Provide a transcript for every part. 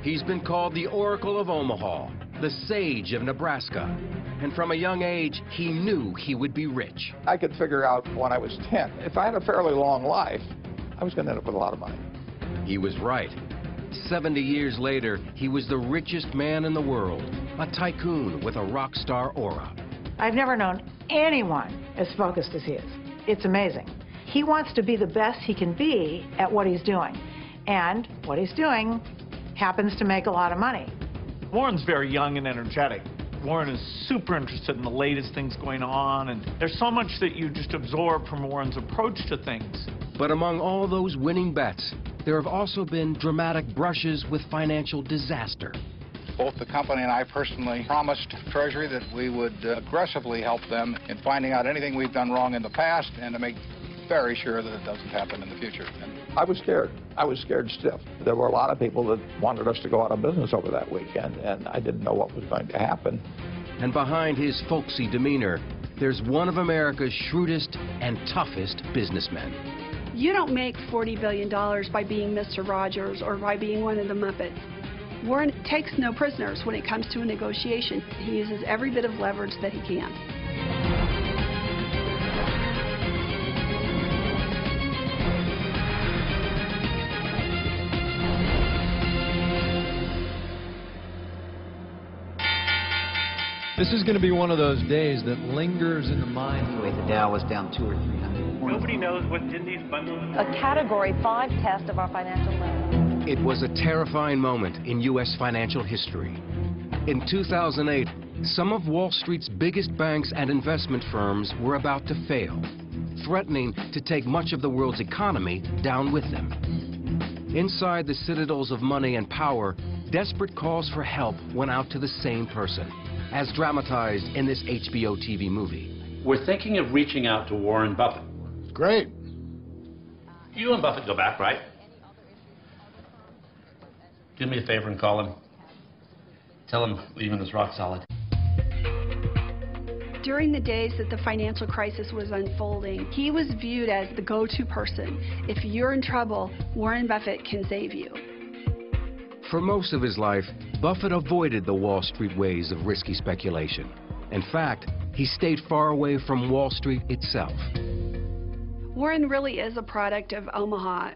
He's been called the Oracle of Omaha, the Sage of Nebraska. And from a young age, he knew he would be rich. I could figure out when I was 10, if I had a fairly long life, I was going to end up with a lot of money. He was right. 70 years later, he was the richest man in the world, a tycoon with a rock star aura. I've never known anyone as focused as he is. It's amazing. He wants to be the best he can be at what he's doing. And what he's doing happens to make a lot of money. Warren's very young and energetic. Warren is super interested in the latest things going on, and there's so much that you just absorb from Warren's approach to things. But among all those winning bets, there have also been dramatic brushes with financial disaster. Both the company and I personally promised Treasury that we would aggressively help them in finding out anything we've done wrong in the past and to make very sure that it doesn't happen in the future. I was scared. I was scared stiff. There were a lot of people that wanted us to go out of business over that weekend, and I didn't know what was going to happen. And behind his folksy demeanor, there's one of America's shrewdest and toughest businessmen. You don't make $40 billion by being Mr. Rogers or by being one of the Muppets. Warren takes no prisoners when it comes to a negotiation. He uses every bit of leverage that he can. This is going to be one of those days that lingers in the mind. Anyway, the Dow was down 200 or 300. Nobody knows what's in these bundles. A Category 5 test of our financial limit. It was a terrifying moment in U.S. financial history. In 2008, some of Wall Street's biggest banks and investment firms were about to fail, threatening to take much of the world's economy down with them. Inside the citadels of money and power, desperate calls for help went out to the same person, as dramatized in this HBO TV movie. We're thinking of reaching out to Warren Buffett. Great. You and Buffett go back, right? Do me a favor and call him. Tell him leaving is rock solid. During the days that the financial crisis was unfolding, he was viewed as the go-to person. If you're in trouble, Warren Buffett can save you. For most of his life, Buffett avoided the Wall Street ways of risky speculation. In fact, he stayed far away from Wall Street itself. Warren really is a product of Omaha,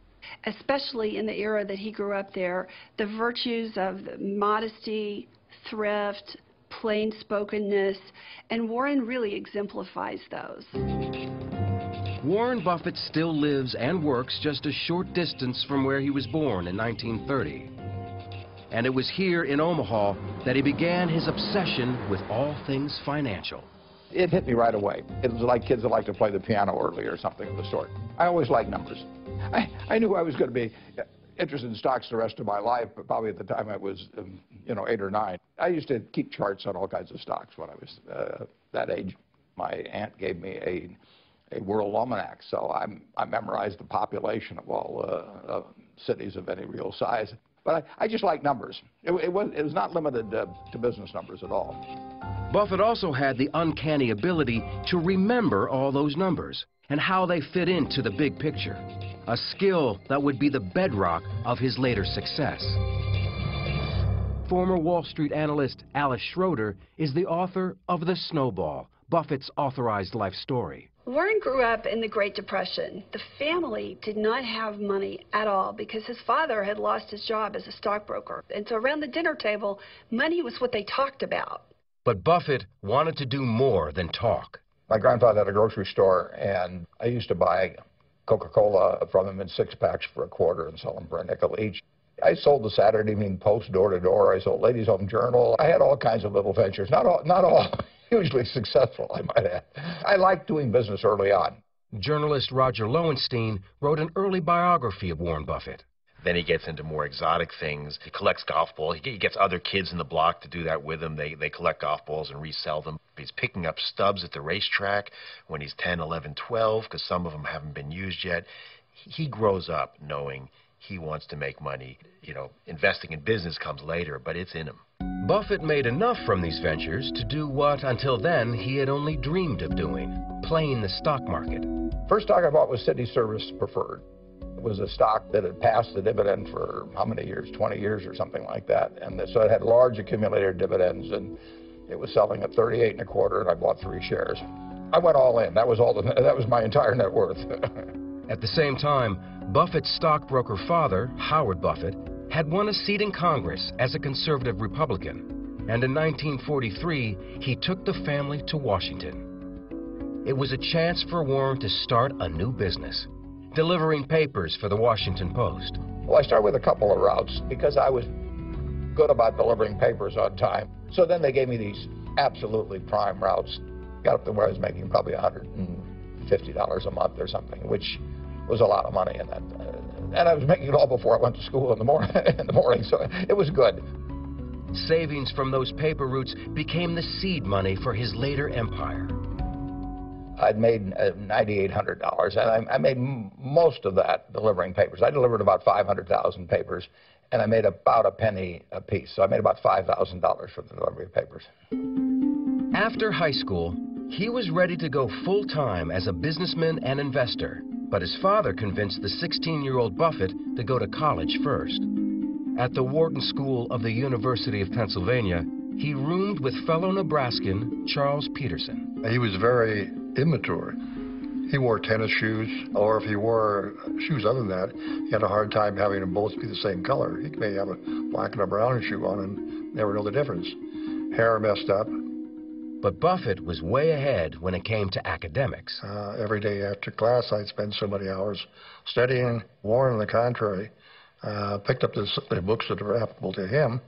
especially in the era that he grew up there. The virtues of modesty, thrift, plain-spokenness, and Warren really exemplifies those. Warren Buffett still lives and works just a short distance from where he was born in 1930. And it was here in Omaha that he began his obsession with all things financial. It hit me right away. It was like kids that like to play the piano early or something of the sort. I always liked numbers. I knew I was going to be interested in stocks the rest of my life, but probably at the time I was, 8 or 9. I used to keep charts on all kinds of stocks when I was that age. My aunt gave me a world almanac, so I memorized the population of all cities of any real size. But I just like numbers. It was not limited to business numbers at all. Buffett also had the uncanny ability to remember all those numbers and how they fit into the big picture, a skill that would be the bedrock of his later success. Former Wall Street analyst Alice Schroeder is the author of The Snowball, Buffett's authorized life story. Warren grew up in the Great Depression. The family did not have money at all because his father had lost his job as a stockbroker. And so around the dinner table, money was what they talked about. But Buffett wanted to do more than talk. My grandfather had a grocery store, and I used to buy Coca-Cola from him in 6-packs for $0.25 and sell them for $0.05 each. I sold the Saturday Evening Post door to door. I sold Ladies' Home Journal. I had all kinds of little ventures, not all hugely successful, I might add. I liked doing business early on. Journalist Roger Lowenstein wrote an early biography of Warren Buffett. Then he gets into more exotic things. He collects golf balls. He gets other kids in the block to do that with him. They collect golf balls and resell them. He's picking up stubs at the racetrack when he's 10, 11, 12, because some of them haven't been used yet. He grows up knowing he wants to make money. Investing in business comes later, but it's in him. Buffett made enough from these ventures to do what, until then, he had only dreamed of doing, playing the stock market. First stock I bought was City Service Preferred. was a stock that had passed the dividend for how many years, 20 years or something like that. And so it had large accumulated dividends, and it was selling at 38 1/4, and I bought 3 shares. I went all in. That was my entire net worth. At the same time, Buffett's stockbroker father, Howard Buffett, had won a seat in Congress as a conservative Republican, and in 1943, he took the family to Washington. It was a chance for Warren to start a new business, delivering papers for the Washington Post. Well, I started with a couple of routes because I was good about delivering papers on time. So then they gave me these absolutely prime routes. Got up to where I was making probably $150 a month or something, which was a lot of money in that. And I was making it all before I went to school in the morning, so it was good. Savings from those paper routes became the seed money for his later empire. I'd made $9,800, and I made most of that delivering papers. I delivered about 500,000 papers, and I made about a penny a piece. So I made about $5,000 for the delivery of papers. After high school, he was ready to go full-time as a businessman and investor, but his father convinced the 16-year-old Buffett to go to college first. At the Wharton School of the University of Pennsylvania, he roomed with fellow Nebraskan Charles Peterson. He was very immature. He wore tennis shoes, or if he wore shoes other than that, he had a hard time having them both be the same color. He may have a black and a brown shoe on and never know the difference. Hair messed up. But Buffett was way ahead when it came to academics. Every day after class, I'd spend so many hours studying. Warren, on the contrary, picked up the books that were applicable to him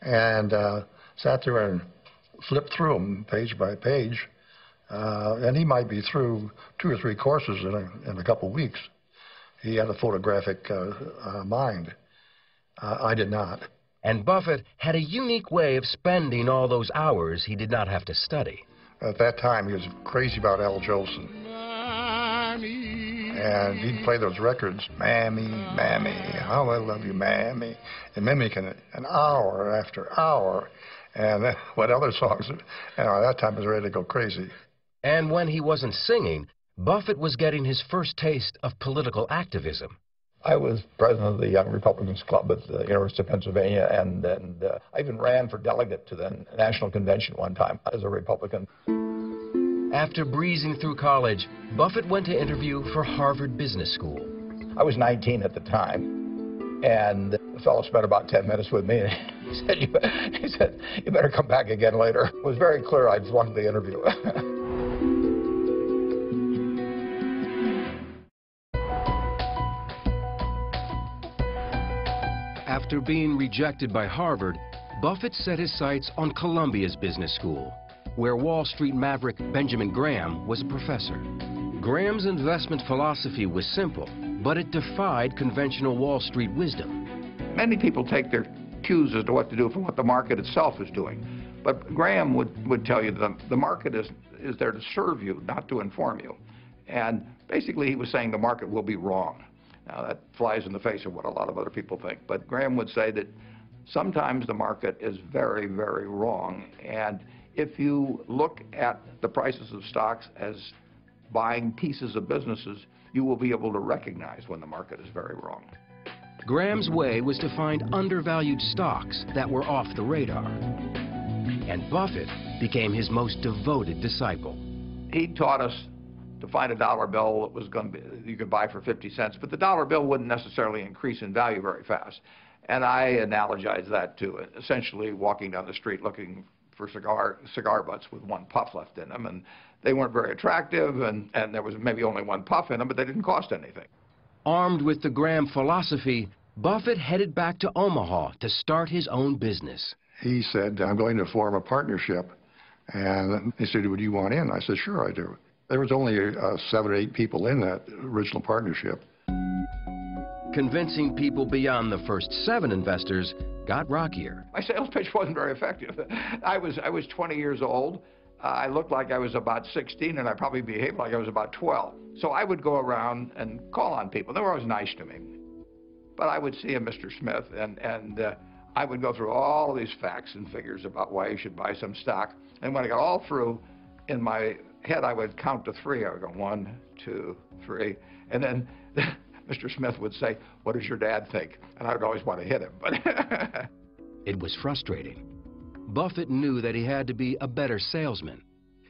and sat there and flipped through them page by page. And he might be through 2 or 3 courses in a couple of weeks. He had a photographic mind. I did not. And Buffett had a unique way of spending all those hours he did not have to study. At that time, he was crazy about Al Jolson. And he'd play those records, Mammy, Mammy, how I love you, Mammy, and mimicking it an hour after hour. And what other songs, at that time, I was ready to go crazy. And when he wasn't singing, Buffett was getting his first taste of political activism. I was president of the Young Republicans Club at the University of Pennsylvania, and I even ran for delegate to the National Convention one time as a Republican. After breezing through college, Buffett went to interview for Harvard Business School. I was 19 at the time, and the fellow spent about 10 minutes with me, and he said, you better come back again later. It was very clear I'd flunked the interview. After being rejected by Harvard, Buffett set his sights on Columbia's business school, where Wall Street maverick Benjamin Graham was a professor. Graham's investment philosophy was simple, but it defied conventional Wall Street wisdom. Many people take their cues as to what to do from what the market itself is doing. But Graham would tell you that the market is there to serve you, not to inform you. And basically he was saying the market will be wrong. Now that flies in the face of what a lot of other people think. But Graham would say that sometimes the market is very, very wrong. And if you look at the prices of stocks as buying pieces of businesses, you will be able to recognize when the market is very wrong. Graham's way was to find undervalued stocks that were off the radar. And Buffett became his most devoted disciple. He taught us to find a dollar bill that was going to be, you could buy for 50 cents, but the dollar bill wouldn't necessarily increase in value very fast. And I analogize that to essentially walking down the street looking for cigar butts with one puff left in them, and they weren't very attractive, and there was maybe only one puff in them, but they didn't cost anything. Armed with the Graham philosophy, Buffett headed back to Omaha to start his own business. He said, I'm going to form a partnership. And he said, would you want in? I said, sure, I do. There was only 7 or 8 people in that original partnership. Convincing people beyond the first 7 investors got rockier. My sales pitch wasn't very effective. I was 20 years old. I looked like I was about 16, and I probably behaved like I was about 12. So I would go around and call on people. They were always nice to me. But I would see a Mr. Smith, and I would go through all these facts and figures about why you should buy some stock. And when I got all through, in my head, I would count to 3. I would go 1, 2, 3. And then Mr. Smith would say, "What does your dad think?" And I would always want to hit him. But it was frustrating. Buffett knew that he had to be a better salesman,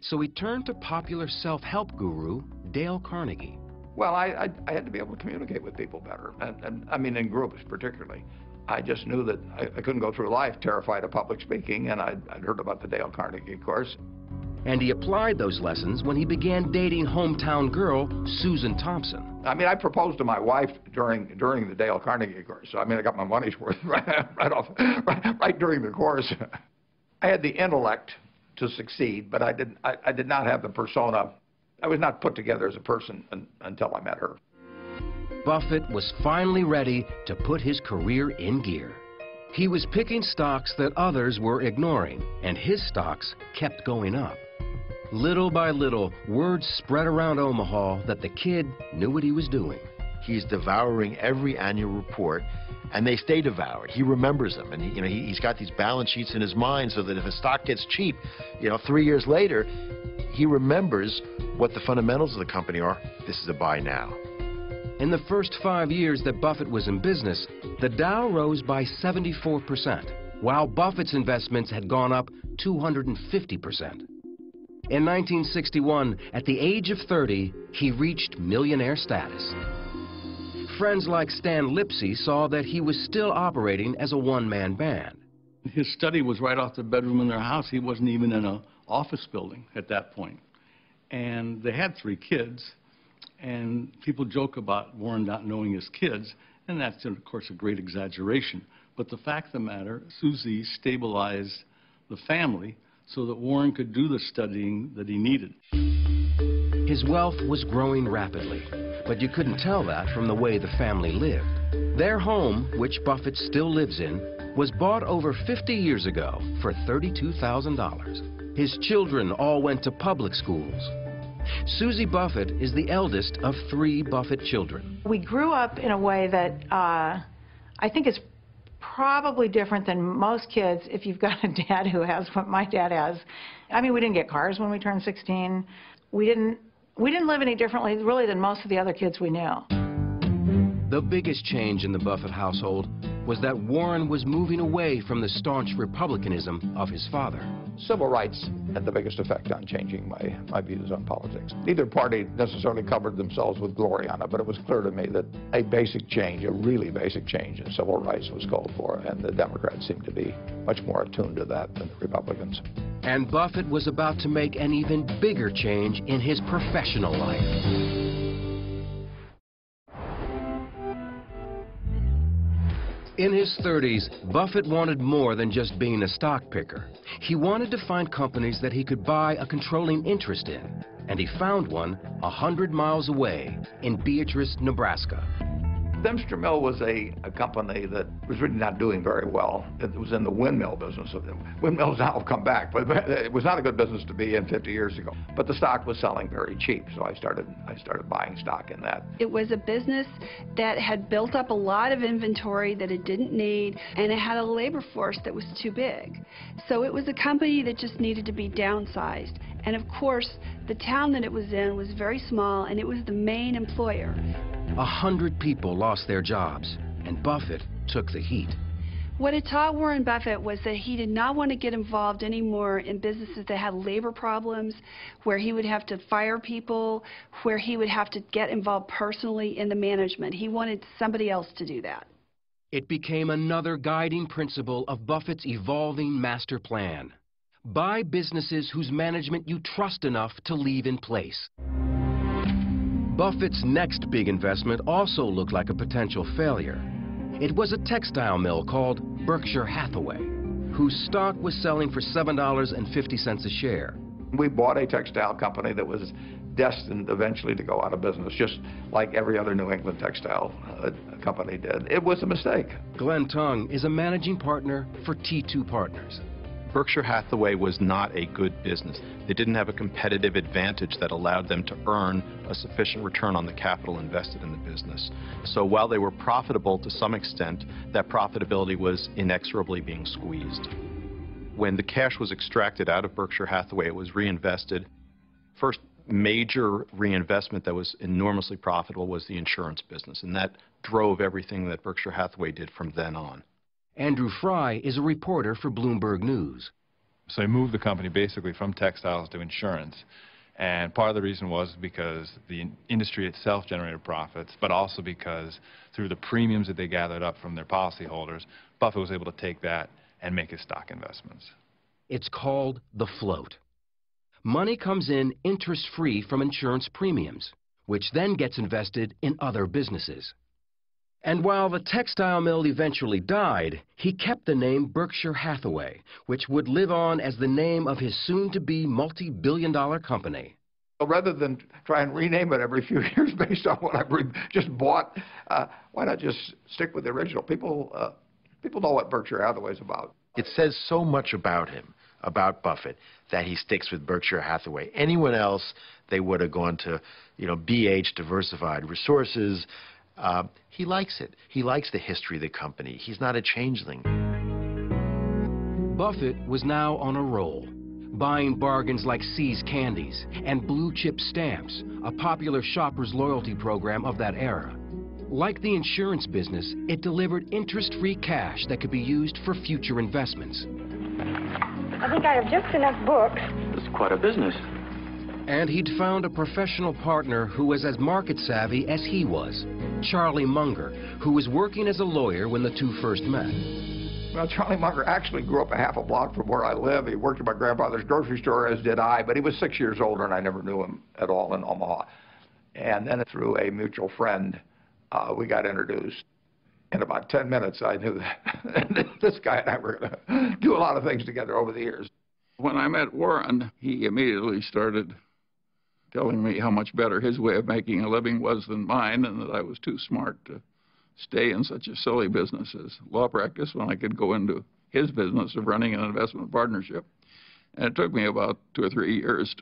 so he turned to popular self-help guru Dale Carnegie. Well, I had to be able to communicate with people better, and I mean in groups particularly. I just knew that I couldn't go through life terrified of public speaking, and I'd heard about the Dale Carnegie course. And he applied those lessons when he began dating hometown girl Susan Thompson. I mean, I proposed to my wife during the Dale Carnegie course, so I mean, I got my money's worth right during the course. I had the intellect to succeed, but I did not have the persona. I was not put together as a person until I met her. Buffett was finally ready to put his career in gear. He was picking stocks that others were ignoring, and his stocks kept going up. Little by little, word spread around Omaha that the kid knew what he was doing. He's devouring every annual report, and they stay devoured. He remembers them, and he's got these balance sheets in his mind so that if a stock gets cheap, 3 years later, he remembers what the fundamentals of the company are. This is a buy now. In the first 5 years that Buffett was in business, the Dow rose by 74%, while Buffett's investments had gone up 250%. In 1961, at the age of 30, he reached millionaire status. Friends like Stan Lipsey saw that he was still operating as a one-man band. His study was right off the bedroom in their house. He wasn't even in an office building at that point. And they had 3 kids. And people joke about Warren not knowing his kids, and that's, of course, a great exaggeration. But the fact of the matter, Susie stabilized the family so that Warren could do the studying that he needed. His wealth was growing rapidly, but you couldn't tell that from the way the family lived. Their home, which Buffett still lives in, was bought over 50 years ago for $32,000. His children all went to public schools. Susie Buffett is the eldest of 3 Buffett children. We grew up in a way that I think is probably different than most kids if you've got a dad who has what my dad has. I mean, we didn't get cars when we turned 16. We didn't live any differently, really, than most of the other kids we knew. The biggest change in the Buffett household was that Warren was moving away from the staunch republicanism of his father. Civil rights had the biggest effect on changing my views on politics. Neither party necessarily covered themselves with glory on it, but it was clear to me that a basic change, a really basic change in civil rights was called for, and the Democrats seemed to be much more attuned to that than the Republicans. And Buffett was about to make an even bigger change in his professional life. In his 30s, Buffett wanted more than just being a stock picker. He wanted to find companies that he could buy a controlling interest in, and he found one 100 miles away in Beatrice, Nebraska. Dempster Mill was a company that was really not doing very well. It was in the windmill business. Windmills now have come back, but it was not a good business to be in 50 years ago. But the stock was selling very cheap, so I started buying stock in that. It was a business that had built up a lot of inventory that it didn't need, and it had a labor force that was too big. So it was a company that just needed to be downsized. And of course, the town that it was in was very small, and it was the main employer. 100 people lost their jobs, and Buffett took the heat. What it taught Warren Buffett was that he did not want to get involved anymore in businesses that had labor problems, where he would have to fire people, where he would have to get involved personally in the management. He wanted somebody else to do that. It became another guiding principle of Buffett's evolving master plan. Buy businesses whose management you trust enough to leave in place. Buffett's next big investment also looked like a potential failure. It was a textile mill called Berkshire Hathaway, whose stock was selling for $7.50 a share. We bought a textile company that was destined eventually to go out of business, just like every other New England textile company did. It was a mistake. Glenn Tung is a managing partner for T2 Partners. Berkshire Hathaway was not a good business. They didn't have a competitive advantage that allowed them to earn a sufficient return on the capital invested in the business. So while they were profitable to some extent, that profitability was inexorably being squeezed. When the cash was extracted out of Berkshire Hathaway, it was reinvested. First, major reinvestment that was enormously profitable was the insurance business, and that drove everything that Berkshire Hathaway did from then on. Andrew Fry is a reporter for Bloomberg News. So he moved the company basically from textiles to insurance. And part of the reason was because the industry itself generated profits, but also because through the premiums that they gathered up from their policyholders, Buffett was able to take that and make his stock investments. It's called the float. Money comes in interest-free from insurance premiums, which then gets invested in other businesses. And while the textile mill eventually died, he kept the name Berkshire Hathaway, which would live on as the name of his soon-to-be multi-billion-dollar company. Rather than try and rename it every few years based on what I just bought, why not just stick with the original? People know what Berkshire Hathaway is about. It says so much about him, about Buffett, that he sticks with Berkshire Hathaway. Anyone else, they would have gone to, BH, Diversified Resources. He likes it. He likes the history of the company. He's not a changeling. Buffett was now on a roll, buying bargains like See's Candies and Blue Chip Stamps, a popular shopper's loyalty program of that era. Like the insurance business, it delivered interest-free cash that could be used for future investments. I think I have just enough books. It's quite a business. And he'd found a professional partner who was as market-savvy as he was, Charlie Munger, who was working as a lawyer when the two first met. Well, Charlie Munger actually grew up a half a block from where I live. He worked at my grandfather's grocery store, as did I, but he was 6 years older, and I never knew him at all in Omaha. And then through a mutual friend, we got introduced. In about 10 minutes, I knew that this guy and I were going to do a lot of things together over the years. When I met Warren, he immediately started telling me how much better his way of making a living was than mine, and that I was too smart to stay in such a silly business as law practice when I could go into his business of running an investment partnership. And it took me about 2 or 3 years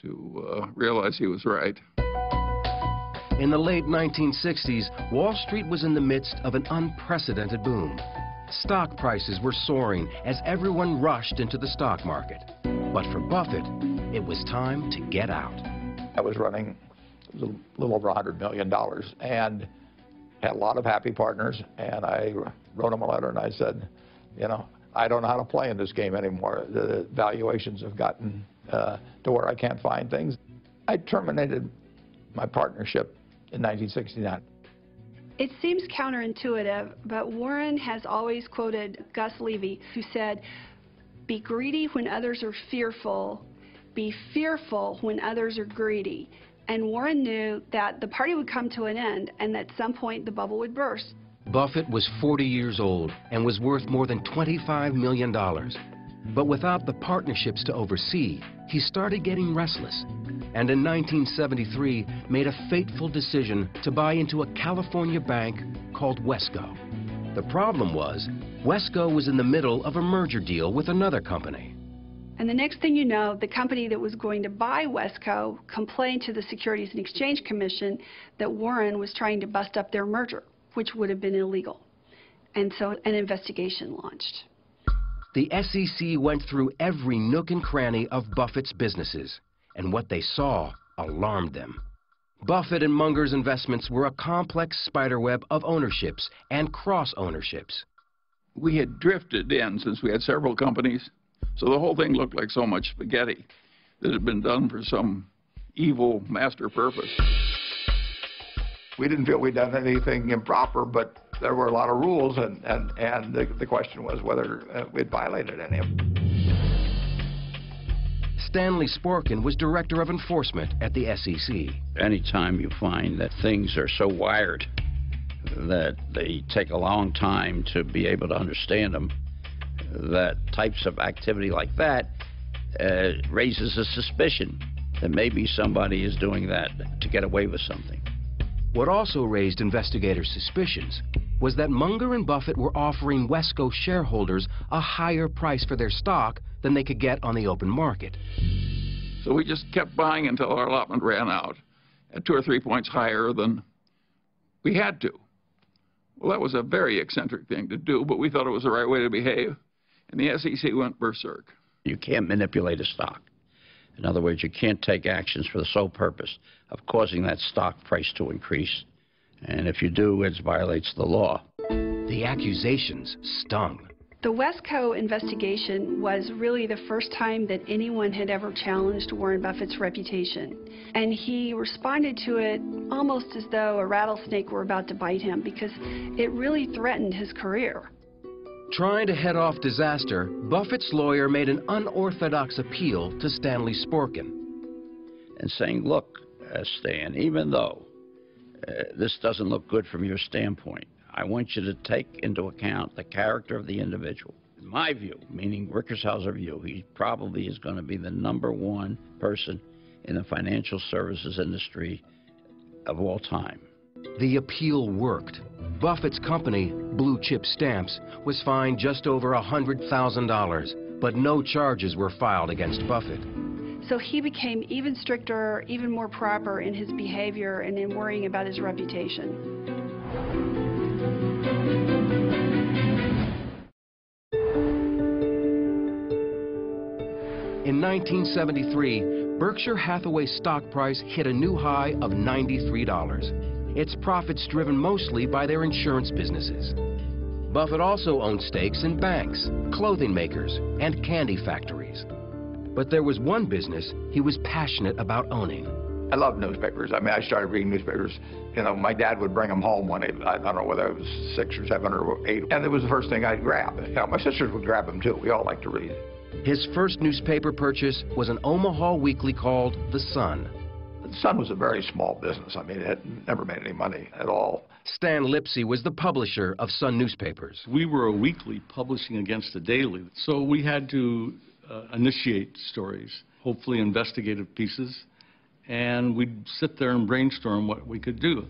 to realize he was right. In the late 1960s, Wall Street was in the midst of an unprecedented boom. Stock prices were soaring as everyone rushed into the stock market. But for Buffett, it was time to get out. I was running a little over $100 million and had a lot of happy partners, and I wrote them a letter and I said, I don't know how to play in this game anymore. The valuations have gotten to where I can't find things. I terminated my partnership in 1969. It seems counterintuitive, but Warren has always quoted Gus Levy, who said, "Be greedy when others are fearful, be fearful when others are greedy." And Warren knew that the party would come to an end and at some point the bubble would burst. Buffett was 40 years old and was worth more than $25 million. But without the partnerships to oversee, he started getting restless, and in 1973 made a fateful decision to buy into a California bank called Wesco. The problem was, Wesco was in the middle of a merger deal with another company. And the next thing you know, the company that was going to buy Wesco complained to the Securities and Exchange Commission that Warren was trying to bust up their merger, which would have been illegal. And so an investigation launched. The SEC went through every nook and cranny of Buffett's businesses, and what they saw alarmed them. Buffett and Munger's investments were a complex spiderweb of ownerships and cross-ownerships. We had drifted in since we had several companies, so the whole thing looked like so much spaghetti that had been done for some evil master purpose. We didn't feel we'd done anything improper, but there were a lot of rules, and the question was whether we'd violated any of them. Stanley Sporkin was Director of Enforcement at the SEC. Anytime you find that things are so wired that they take a long time to be able to understand them, that types of activity like that raises a suspicion that maybe somebody is doing that to get away with something. What also raised investigators' suspicions was that Munger and Buffett were offering Wesco shareholders a higher price for their stock than they could get on the open market. So we just kept buying until our allotment ran out at 2 or 3 points higher than we had to. Well, that was a very eccentric thing to do, but we thought it was the right way to behave, and the SEC went berserk. You can't manipulate a stock. In other words, you can't take actions for the sole purpose of causing that stock price to increase. And if you do, it violates the law. The accusations stung. The Wesco investigation was really the first time that anyone had ever challenged Warren Buffett's reputation. And he responded to it almost as though a rattlesnake were about to bite him, because it really threatened his career. Trying to head off disaster, Buffett's lawyer made an unorthodox appeal to Stanley Sporkin. And saying, look, Stan, even though this doesn't look good from your standpoint, I want you to take into account the character of the individual. In my view, meaning Rickershauser view, he probably is going to be the #1 person in the financial services industry of all time. The appeal worked. Buffett's company, Blue Chip Stamps, was fined just over $100,000, but no charges were filed against Buffett. So he became even stricter, even more proper in his behavior and in worrying about his reputation. In 1973, Berkshire Hathaway's stock price hit a new high of $93. Its profits driven mostly by their insurance businesses. Buffett also owned stakes in banks, clothing makers, and candy factories. But there was one business he was passionate about owning. I love newspapers. I mean, I started reading newspapers. You know, my dad would bring them home when I don't know whether it was 6 or 7 or 8, and it was the first thing I'd grab. You know, my sisters would grab them too. We all like to read. His first newspaper purchase was an Omaha weekly called The Sun. The Sun was a very small business. I mean, it had never made any money at all. Stan Lipsey was the publisher of Sun newspapers. We were a weekly publishing against a daily, so we had to initiate stories, hopefully investigative pieces, and we'd sit there and brainstorm what we could do.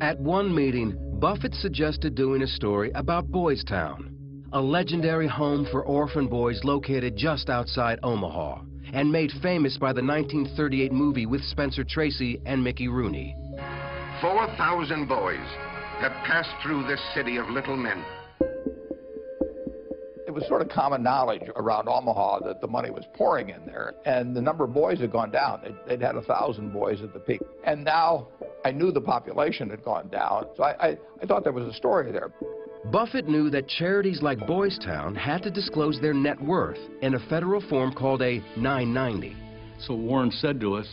At one meeting, Buffett suggested doing a story about Boys Town, a legendary home for orphan boys located just outside Omaha, and made famous by the 1938 movie with Spencer Tracy and Mickey Rooney. 4,000 boys have passed through this city of little men. It was sort of common knowledge around Omaha that the money was pouring in there, and the number of boys had gone down. They'd had 1,000 boys at the peak. And now I knew the population had gone down, so I thought there was a story there. Buffett knew that charities like Boys Town had to disclose their net worth in a federal form called a 990. So Warren said to us,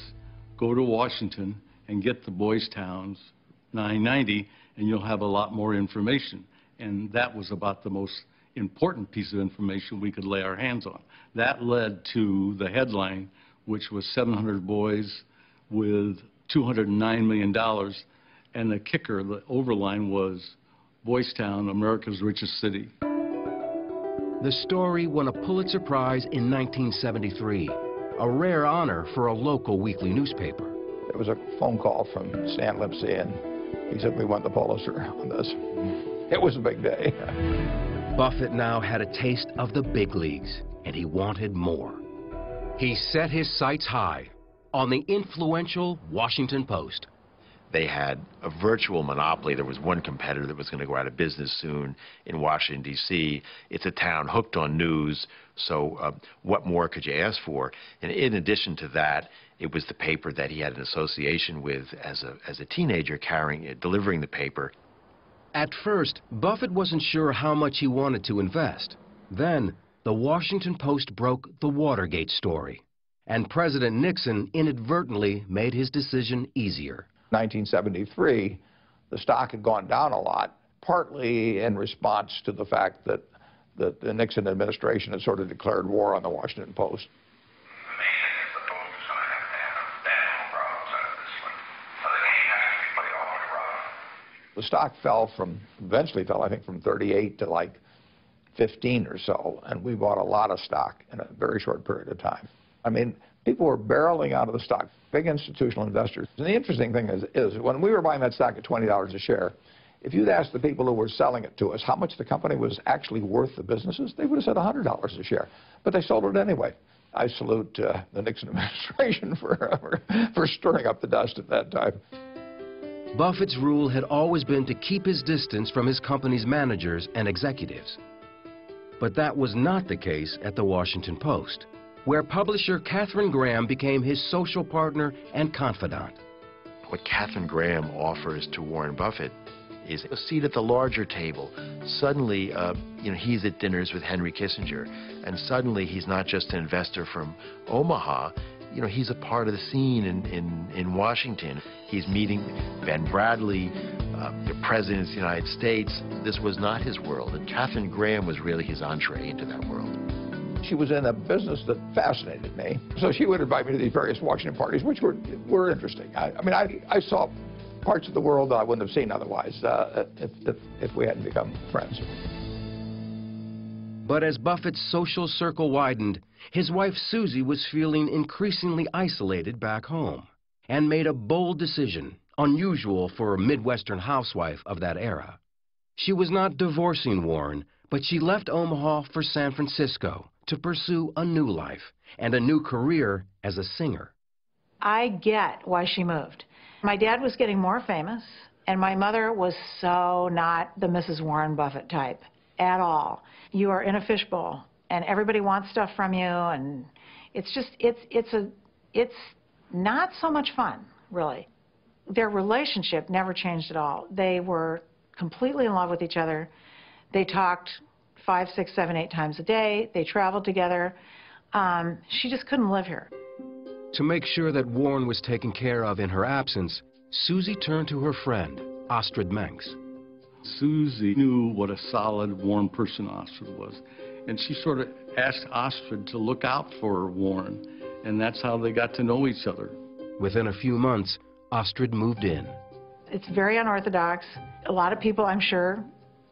go to Washington and get the Boys Town's 990, and you'll have a lot more information. And that was about the most important piece of information we could lay our hands on. That led to the headline, which was 700 boys with $209 million. And the kicker, the overline was, Boys Town, America's richest city. The story won a Pulitzer Prize in 1973, a rare honor for a local weekly newspaper. There was a phone call from Stan Lipsey, and he said, we won the Pulitzer on this. It was a big day. Buffett now had a taste of the big leagues, and he wanted more. He set his sights high on the influential Washington Post. They had a virtual monopoly. There was one competitor that was going to go out of business soon in Washington, D.C. It's a town hooked on news, so what more could you ask for? And in addition to that, it was the paper that he had an association with as a teenager, delivering the paper. At first, Buffett wasn't sure how much he wanted to invest. Then, the Washington Post broke the Watergate story, and President Nixon inadvertently made his decision easier. 1973, the stock had gone down a lot, partly in response to the fact that the Nixon administration had sort of declared war on the Washington Post. The stock eventually fell, I think, from 38 to like 15 or so, and we bought a lot of stock in a very short period of time. I mean, people were barreling out of the stock, big institutional investors. And the interesting thing is when we were buying that stock at $20 a share, if you'd asked the people who were selling it to us how much the company was actually worth the businesses, they would have said $100 a share. But they sold it anyway. I salute the Nixon administration for stirring up the dust at that time. Buffett's rule had always been to keep his distance from his company's managers and executives. But that was not the case at the Washington Post. where publisher Katharine Graham became his social partner and confidant. What Katharine Graham offers to Warren Buffett is a seat at the larger table. Suddenly, he's at dinners with Henry Kissinger, and suddenly he's not just an investor from Omaha. He's a part of the scene in Washington. He's meeting Ben Bradley, the President of the United States. This was not his world, and Katharine Graham was really his entree into that world. She was in a business that fascinated me, so she would invite me to these various Washington parties, which were interesting. I saw parts of the world I wouldn't have seen otherwise if we hadn't become friends. But as Buffett's social circle widened, his wife Susie was feeling increasingly isolated back home and made a bold decision, unusual for a Midwestern housewife of that era. She was not divorcing Warren, but she left Omaha for San Francisco to pursue a new life and a new career as a singer. I get why she moved. My dad was getting more famous, and my mother was so not the Mrs. Warren Buffett type at all. You are in a fishbowl, and everybody wants stuff from you, and it's not so much fun, really. Their relationship never changed at all. They were completely in love with each other. They talked 5, 6, 7, 8 times a day. They traveled together. She just couldn't live here. To make sure that Warren was taken care of in her absence, Susie turned to her friend, Astrid Menks. Susie knew what a solid, Warren person Astrid was, and she sort of asked Astrid to look out for Warren, and that's how they got to know each other. Within a few months, Astrid moved in. It's very unorthodox. A lot of people, I'm sure,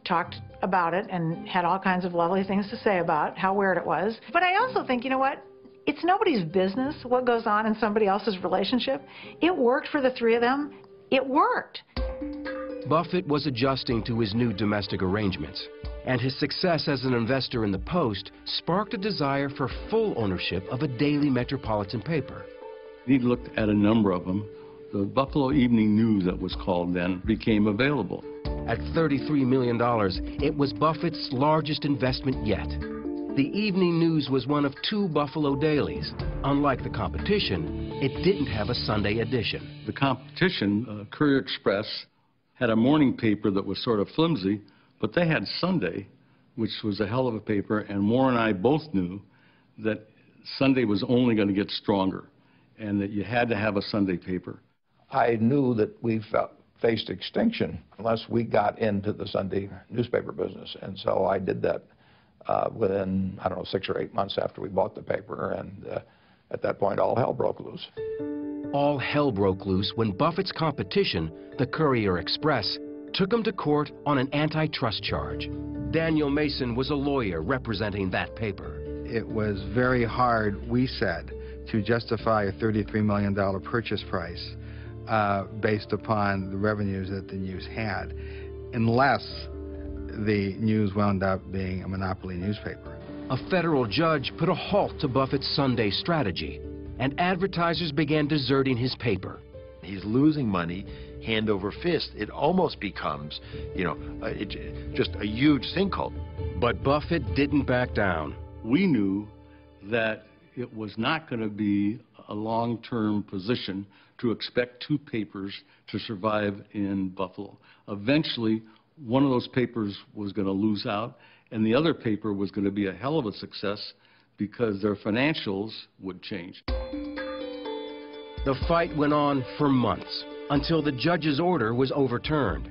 talked about it and had all kinds of lovely things to say about how weird it was. But I also think, you know what? It's nobody's business what goes on in somebody else's relationship. It worked for the three of them. It worked. Buffett was adjusting to his new domestic arrangements, and his success as an investor in the Post sparked a desire for full ownership of a daily metropolitan paper. He looked at a number of them. The Buffalo Evening News, that was called then, became available. At $33 million, it was Buffett's largest investment yet. The Evening News was one of 2 Buffalo dailies. Unlike the competition, it didn't have a Sunday edition. The competition, Courier Express, had a morning paper that was sort of flimsy, but they had Sunday, which was a hell of a paper, and Warren and I both knew that Sunday was only going to get stronger and that you had to have a Sunday paper. I knew that we faced extinction unless we got into the Sunday newspaper business, and so I did that within, I don't know, 6 or 8 months after we bought the paper, and at that point all hell broke loose. All hell broke loose when Buffett's competition, the Courier Express, took him to court on an antitrust charge. Daniel Mason was a lawyer representing that paper. It was very hard, we said, to justify a $33 million purchase price based upon the revenues that the News had, unless the News wound up being a monopoly newspaper. A federal judge put a halt to Buffett's Sunday strategy, and advertisers began deserting his paper. He's losing money hand over fist. It almost becomes, just a huge sinkhole. But Buffett didn't back down. We knew that it was not going to be a long-term position to expect 2 papers to survive in Buffalo. Eventually, one of those papers was going to lose out, and the other paper was going to be a hell of a success because their financials would change. The fight went on for months until the judge's order was overturned.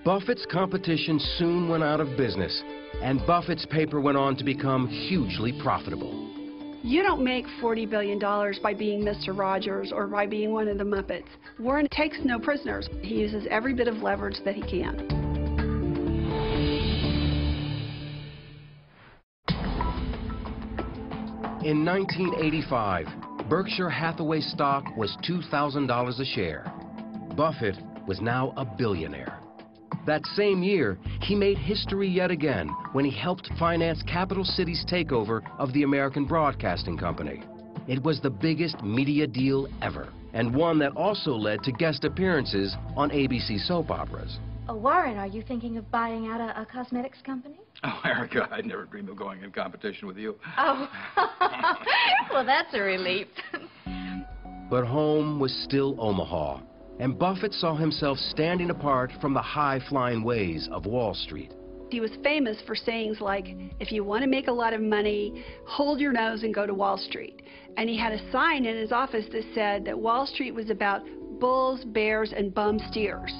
Buffett's competition soon went out of business, and Buffett's paper went on to become hugely profitable. You don't make $40 billion by being Mr. Rogers or by being one of the Muppets. Warren takes no prisoners. He uses every bit of leverage that he can. In 1985, Berkshire Hathaway stock was $2,000 a share. Buffett was now a billionaire. That same year, he made history yet again when he helped finance Capital City's takeover of the American Broadcasting Company. It was the biggest media deal ever, and one that also led to guest appearances on ABC soap operas. Warren, are you thinking of buying out a cosmetics company? Oh, Erica, I'd never dream of going in competition with you. Oh, well, that's a relief. But home was still Omaha, and Buffett saw himself standing apart from the high-flying ways of Wall Street. He was famous for sayings like, if you want to make a lot of money, hold your nose and go to Wall Street. And he had a sign in his office that said that Wall Street was about bulls, bears, and bum steers.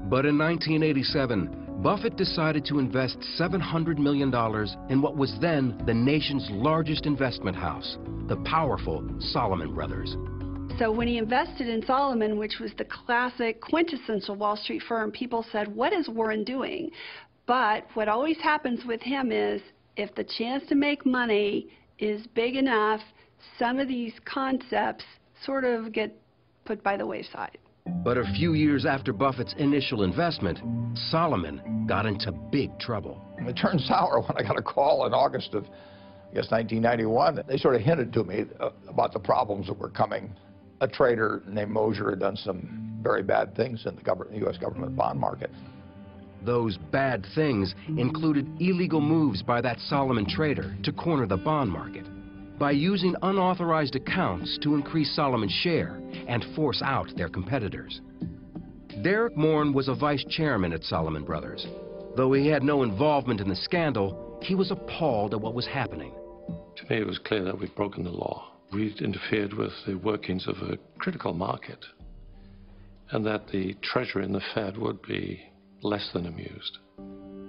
But in 1987, Buffett decided to invest $700 million in what was then the nation's largest investment house, the powerful Salomon Brothers. So when he invested in Salomon, which was the classic quintessential Wall Street firm, people said, what is Warren doing? But what always happens with him is, if the chance to make money is big enough, some of these concepts sort of get put by the wayside. But a few years after Buffett's initial investment, Salomon got into big trouble. It turned sour when I got a call in August of, I guess, 1991. They sort of hinted to me about the problems that were coming. A trader named Mosier had done some very bad things in the U.S. government bond market. Those bad things included illegal moves by that Salomon trader to corner the bond market, by using unauthorized accounts to increase Salomon's share and force out their competitors. Derek Morn was a vice chairman at Salomon Brothers. Though he had no involvement in the scandal, he was appalled at what was happening. To me, it was clear that we'd broken the law. We'd interfered with the workings of a critical market, and that the Treasury and the Fed would be less than amused.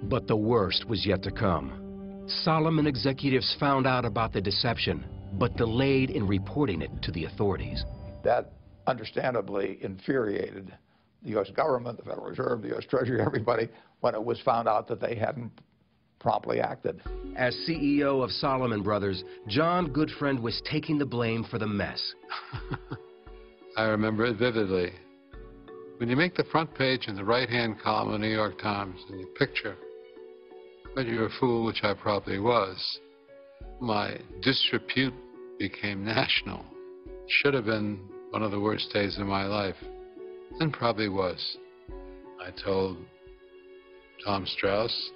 But the worst was yet to come. Salomon executives found out about the deception, but delayed in reporting it to the authorities. That understandably infuriated the U.S. government, the Federal Reserve, the U.S. Treasury, everybody, when it was found out that they hadn't promptly acted. As CEO of Salomon Brothers, John Goodfriend was taking the blame for the mess. I remember it vividly. When you make the front page in the right-hand column of the New York Times and you picture whether you're a fool, which I probably was, my disrepute became national. Should have been one of the worst days of my life, and probably was. I told Tom Strauss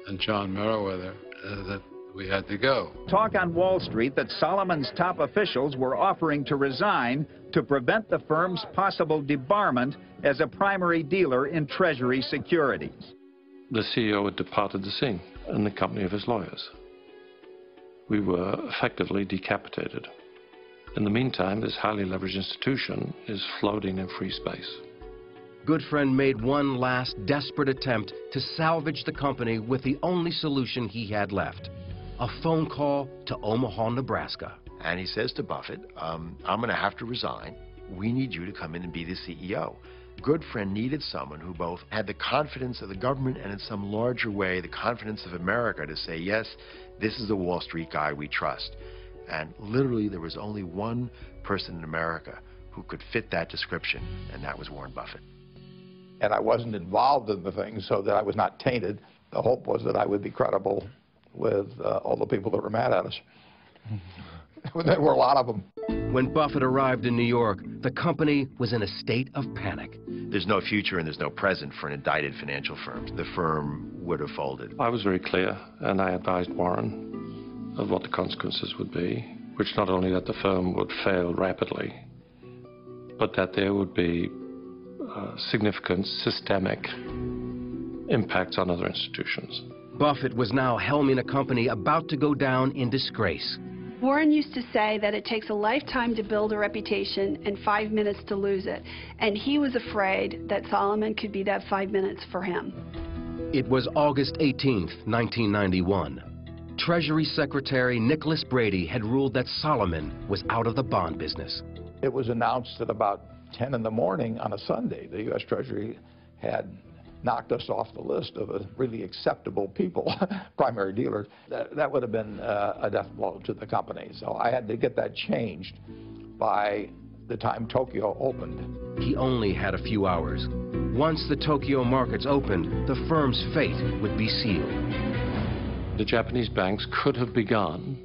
and John Meriwether that we had to go. Talk on Wall Street that Salomon's top officials were offering to resign to prevent the firm's possible debarment as a primary dealer in Treasury securities. The CEO had departed the scene in the company of his lawyers. We were effectively decapitated. In the meantime, this highly leveraged institution is floating in free space. Goodfriend made one last desperate attempt to salvage the company with the only solution he had left: a phone call to Omaha, Nebraska. And he says to Buffett, I'm going to have to resign. We need you to come in and be the CEO. Goodfriend needed someone who both had the confidence of the government and in some larger way the confidence of America to say, yes, this is the Wall Street guy we trust. And literally there was only one person in America who could fit that description, and that was Warren Buffett. And I wasn't involved in the thing so that I was not tainted. The hope was that I would be credible with all the people that were mad at us. There were a lot of them. When Buffett arrived in New York, the company was in a state of panic. There's no future and there's no present for an indicted financial firm. The firm would have folded. I was very clear, and I advised Warren of what the consequences would be, which not only that the firm would fail rapidly, but that there would be significant systemic impacts on other institutions. Buffett was now helming a company about to go down in disgrace. Warren used to say that it takes a lifetime to build a reputation and 5 minutes to lose it. And he was afraid that Salomon could be that 5 minutes for him. It was August 18th, 1991. Treasury Secretary Nicholas Brady had ruled that Salomon was out of the bond business. It was announced at about 10 in the morning on a Sunday. The U.S. Treasury had knocked us off the list of really acceptable people, primary dealers. That would have been a death blow to the company. So I had to get that changed by the time Tokyo opened. He only had a few hours. Once the Tokyo markets opened, the firm's fate would be sealed. The Japanese banks could have begun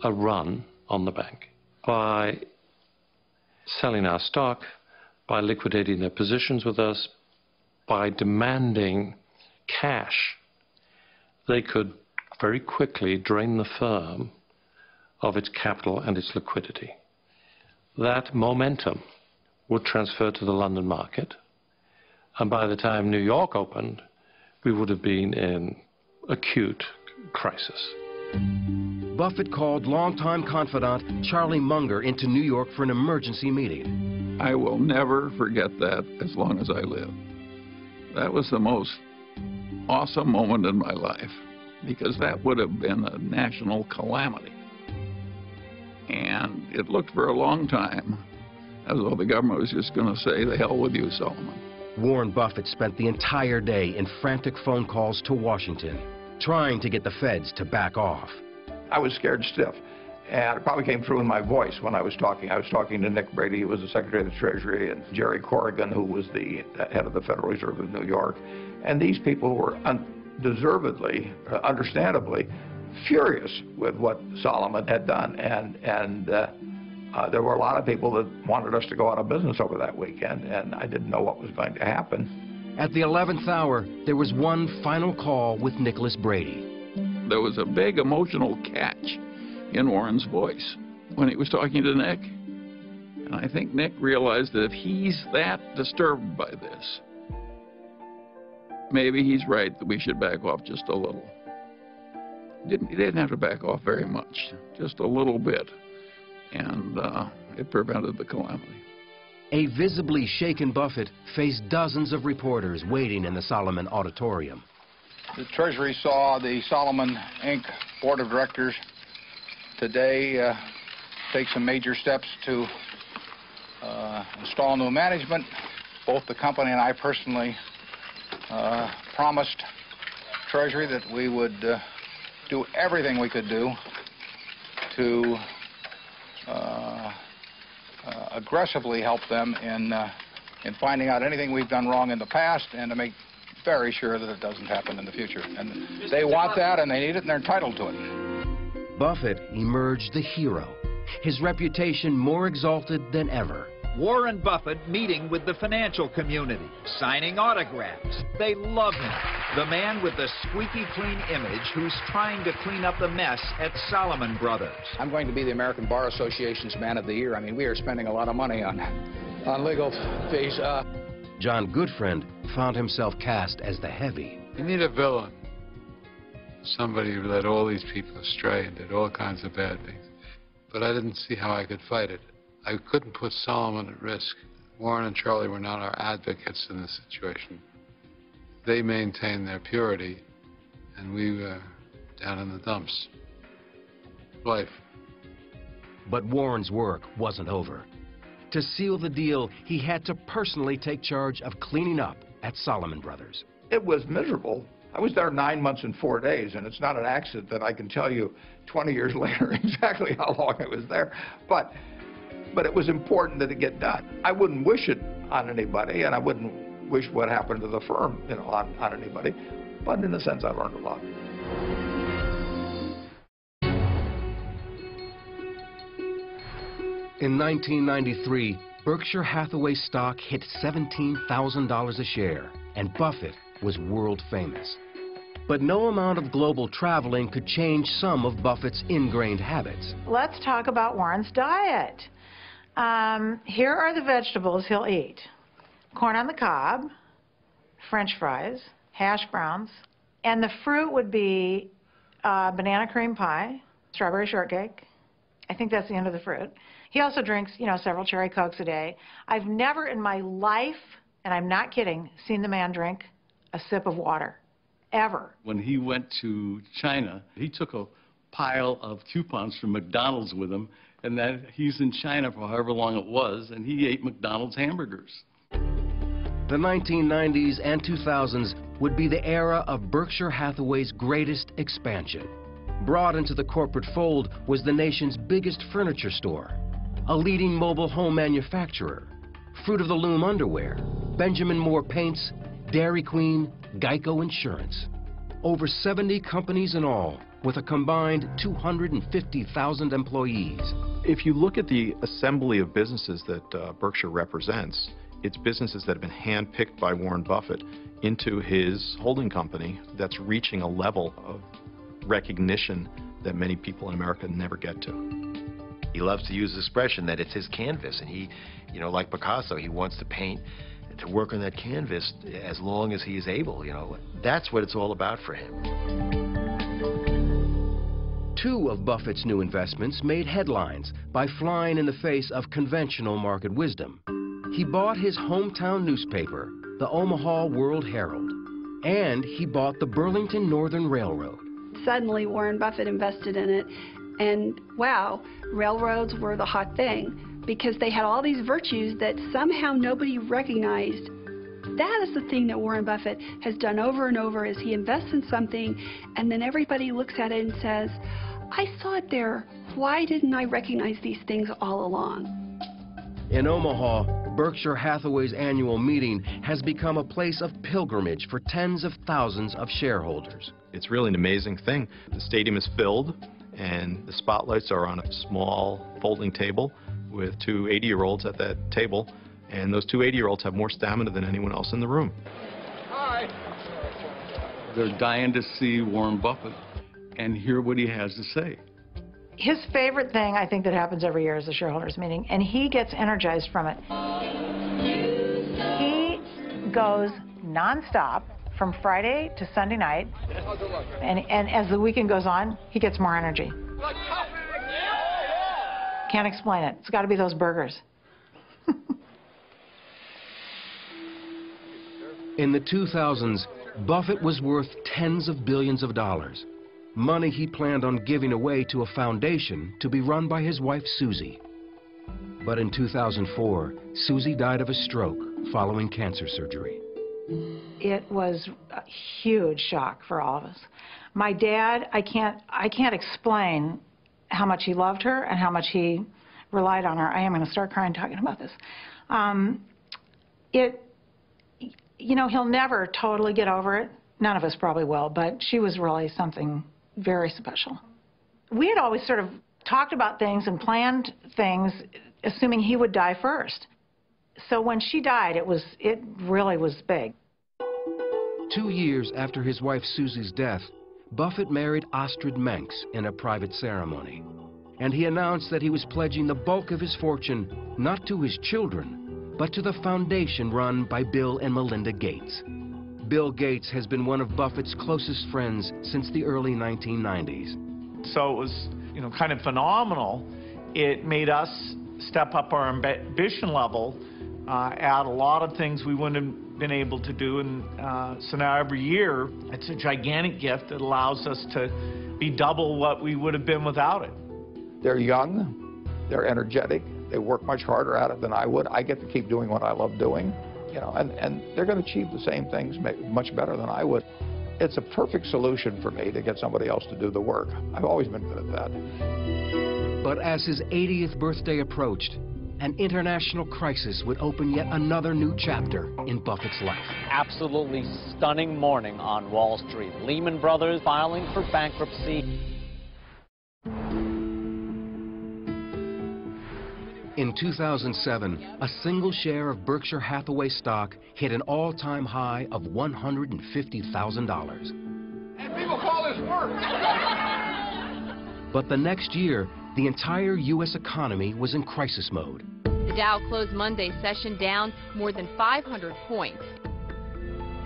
a run on the bank by selling our stock, by liquidating their positions with us, by demanding cash they could very quickly drain the firm of its capital and its liquidity. That momentum would transfer to the London market, and by the time New York opened, we would have been in acute crisis. Buffett called longtime confidant Charlie Munger into New York for an emergency meeting. I will never forget that as long as I live. That was the most awesome moment in my life, because that would have been a national calamity. And it looked for a long time as though the government was just going to say, the hell with you, Solomon. Warren Buffett spent the entire day in frantic phone calls to Washington, trying to get the feds to back off. I was scared stiff, and it probably came through in my voice when I was talking. I was talking to Nick Brady, who was the Secretary of the Treasury, and Jerry Corrigan, who was the head of the Federal Reserve of New York. And these people were undeservedly, understandably, furious with what Solomon had done. And there were a lot of people that wanted us to go out of business over that weekend, and I didn't know what was going to happen. At the 11th hour, there was one final call with Nicholas Brady. There was a big emotional catch in Warren's voice when he was talking to Nick. And I think Nick realized that if he's that disturbed by this, maybe he's right that we should back off just a little. He didn't have to back off very much, just a little bit. And it prevented the calamity. A visibly shaken Buffett faced dozens of reporters waiting in the Solomon Auditorium. The Treasury saw the Solomon Inc. Board of Directors today take some major steps to install new management. Both the company and I personally promised Treasury that we would do everything we could do to aggressively help them in finding out anything we've done wrong in the past and to make very sure that it doesn't happen in the future. And they want that, and they need it, and they're entitled to it. Buffett emerged the hero, his reputation more exalted than ever. Warren Buffett meeting with the financial community, signing autographs. They love him. The man with the squeaky clean image who's trying to clean up the mess at Solomon Brothers. I'm going to be the American Bar Association's Man of the Year. I mean, we are spending a lot of money on legal fees. John Goodfriend found himself cast as the heavy. You need a villain. Somebody who led all these people astray and did all kinds of bad things. But I didn't see how I could fight it. I couldn't put Solomon at risk. Warren and Charlie were not our advocates in this situation. They maintained their purity, and we were down in the dumps. Life. But Warren's work wasn't over. To seal the deal, he had to personally take charge of cleaning up at Solomon Brothers. It was miserable. I was there 9 months and 4 days, and it's not an accident that I can tell you 20 years later exactly how long I was there. But it was important that it get done. I wouldn't wish it on anybody, and I wouldn't wish what happened to the firm, on anybody. But in a sense, I learned a lot. In 1993, Berkshire Hathaway stock hit $17,000 a share, and Buffett was world famous. But no amount of global traveling could change some of Buffett's ingrained habits. Let's talk about Warren's diet. Here are the vegetables he'll eat. Corn on the cob, French fries, hash browns, and the fruit would be banana cream pie, strawberry shortcake. I think that's the end of the fruit. He also drinks, several cherry Cokes a day. I've never in my life, and I'm not kidding, seen the man drink a sip of water, ever. When he went to China, he took a pile of coupons from McDonald's with him, and that he's in China for however long it was, and he ate McDonald's hamburgers. The 1990s and 2000s would be the era of Berkshire Hathaway's greatest expansion. Brought into the corporate fold was the nation's biggest furniture store, a leading mobile home manufacturer, Fruit of the Loom underwear, Benjamin Moore paints, Dairy Queen, Geico Insurance. Over 70 companies in all, with a combined 250,000 employees. If you look at the assembly of businesses that Berkshire represents, It's businesses that have been handpicked by Warren Buffett into his holding company that's reaching a level of recognition that many people in America never get to. He loves to use the expression that it's his canvas, and he, you know, like Picasso, he wants to paint, to work on that canvas as long as he is able, you know. That's what it's all about for him. Two of Buffett's new investments made headlines by flying in the face of conventional market wisdom. He bought his hometown newspaper, the Omaha World Herald, and he bought the Burlington Northern Railroad. Suddenly, Warren Buffett invested in it, and wow, railroads were the hot thing because they had all these virtues that somehow nobody recognized. That is the thing that Warren Buffett has done over and over, is he invests in something and then everybody looks at it and says, I saw it there. Why didn't I recognize these things all along? In Omaha, Berkshire Hathaway's annual meeting has become a place of pilgrimage for tens of thousands of shareholders. It's really an amazing thing. The stadium is filled, and the spotlights are on a small folding table with two 80-year-olds at that table, and those two 80-year-olds have more stamina than anyone else in the room. Hi. They're dying to see Warren Buffett and hear what he has to say. His favorite thing, I think, that happens every year is the shareholders meeting, and he gets energized from it. He goes nonstop from Friday to Sunday night, and as the weekend goes on, he gets more energy. Can't explain it. It's got to be those burgers. In the 2000s, Buffett was worth tens of billions of dollars. Money he planned on giving away to a foundation to be run by his wife, Susie. But in 2004, Susie died of a stroke following cancer surgery. It was a huge shock for all of us. My dad, I can't explain how much he loved her and how much he relied on her. I am going to start crying talking about this. You know, he'll never totally get over it. None of us probably will, but she was really something very special. We had always sort of talked about things and planned things assuming he would die first. So when she died, it really was big. 2 years after his wife Susie's death, Buffett married Astrid Menks in a private ceremony. And he announced that he was pledging the bulk of his fortune not to his children, but to the foundation run by Bill and Melinda Gates. Bill Gates has been one of Buffett's closest friends since the early 1990s. So it was, you know, kind of phenomenal. It made us step up our ambition level, add a lot of things we wouldn't have been able to do. And so now every year, it's a gigantic gift that allows us to be double what we would have been without it. They're young, they're energetic, they work much harder at it than I would. I get to keep doing what I love doing. You know, and they're going to achieve the same things much better than I would. It's a perfect solution for me to get somebody else to do the work. I've always been good at that. But as his 80th birthday approached, an international crisis would open yet another new chapter in Buffett's life. Absolutely stunning morning on Wall Street. Lehman Brothers filing for bankruptcy. In 2007, a single share of Berkshire Hathaway stock hit an all-time high of $150,000. And people call this work. But the next year, the entire U.S. economy was in crisis mode. The Dow closed Monday's session down more than 500 points,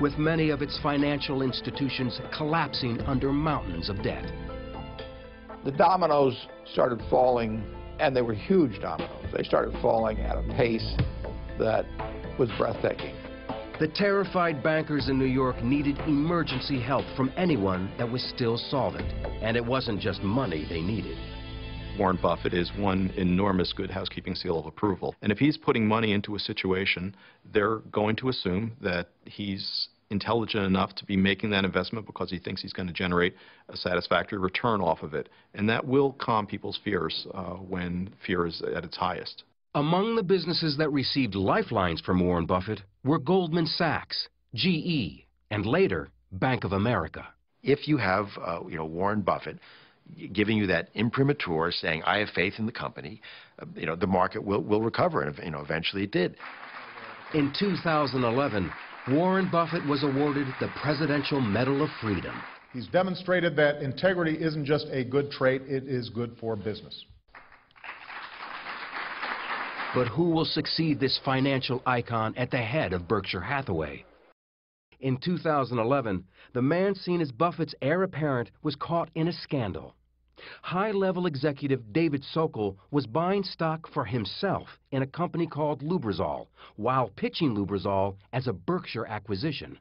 with many of its financial institutions collapsing under mountains of debt. The dominoes started falling, and they were huge dominoes. They started falling at a pace that was breathtaking. The terrified bankers in New York needed emergency help from anyone that was still solvent. And it wasn't just money they needed. Warren Buffett is one enormous good housekeeping seal of approval. And if he's putting money into a situation, they're going to assume that he's intelligent enough to be making that investment because he thinks he's going to generate a satisfactory return off of it. And that will calm people's fears when fear is at its highest. Among the businesses that received lifelines from Warren Buffett were Goldman Sachs, GE, and later, Bank of America. If you have Warren Buffett giving you that imprimatur saying, I have faith in the company, the market will recover, and eventually it did. In 2011, Warren Buffett was awarded the Presidential Medal of Freedom. He's demonstrated that integrity isn't just a good trait, it is good for business. But who will succeed this financial icon at the head of Berkshire Hathaway? In 2011, the man seen as Buffett's heir apparent was caught in a scandal. High-level executive David Sokol was buying stock for himself in a company called Lubrizol, while pitching Lubrizol as a Berkshire acquisition.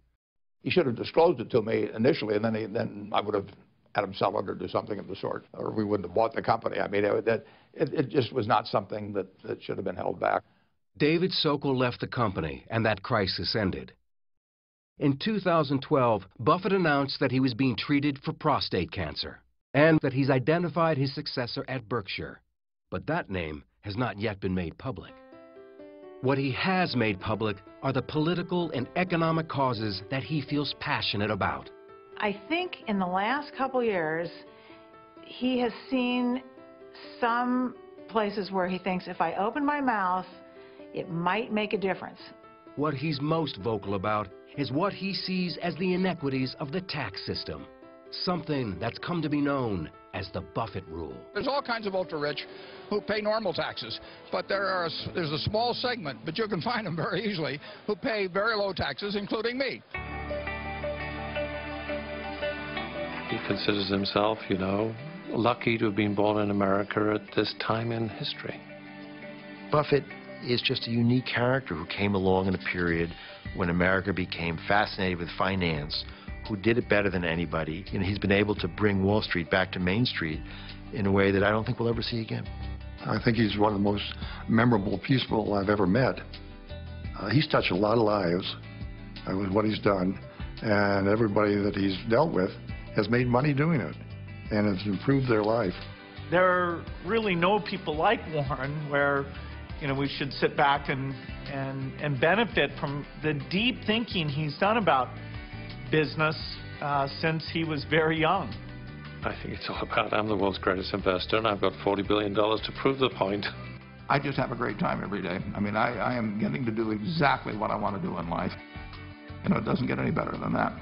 He should have disclosed it to me initially, and then I would have had him sell it or do something of the sort, or we wouldn't have bought the company. I mean, it just was not something that should have been held back. David Sokol left the company, and that crisis ended. In 2012, Buffett announced that he was being treated for prostate cancer, and that he's identified his successor at Berkshire. But that name has not yet been made public. What he has made public are the political and economic causes that he feels passionate about. I think in the last couple years, he has seen some places where he thinks if I open my mouth, it might make a difference. What he's most vocal about is what he sees as the inequities of the tax system, something that's come to be known as the Buffett rule. There's all kinds of ultra-rich who pay normal taxes, but there's a small segment, but you can find them very easily, who pay very low taxes, including me. He considers himself, you know, lucky to have been born in America at this time in history. Buffett is just a unique character who came along in a period when America became fascinated with finance, who did it better than anybody. And he's been able to bring Wall Street back to Main Street in a way that I don't think we'll ever see again. I think he's one of the most memorable people I've ever met. He's touched a lot of lives with what he's done, and everybody that he's dealt with has made money doing it, and it's improved their life. There are really no people like Warren where, you know, we should sit back and benefit from the deep thinking he's done about business since he was very young. I think it's all about, I'm the world's greatest investor, and I've got $40 billion to prove the point. I just have a great time every day. I mean, I am getting to do exactly what I want to do in life. You know, it doesn't get any better than that.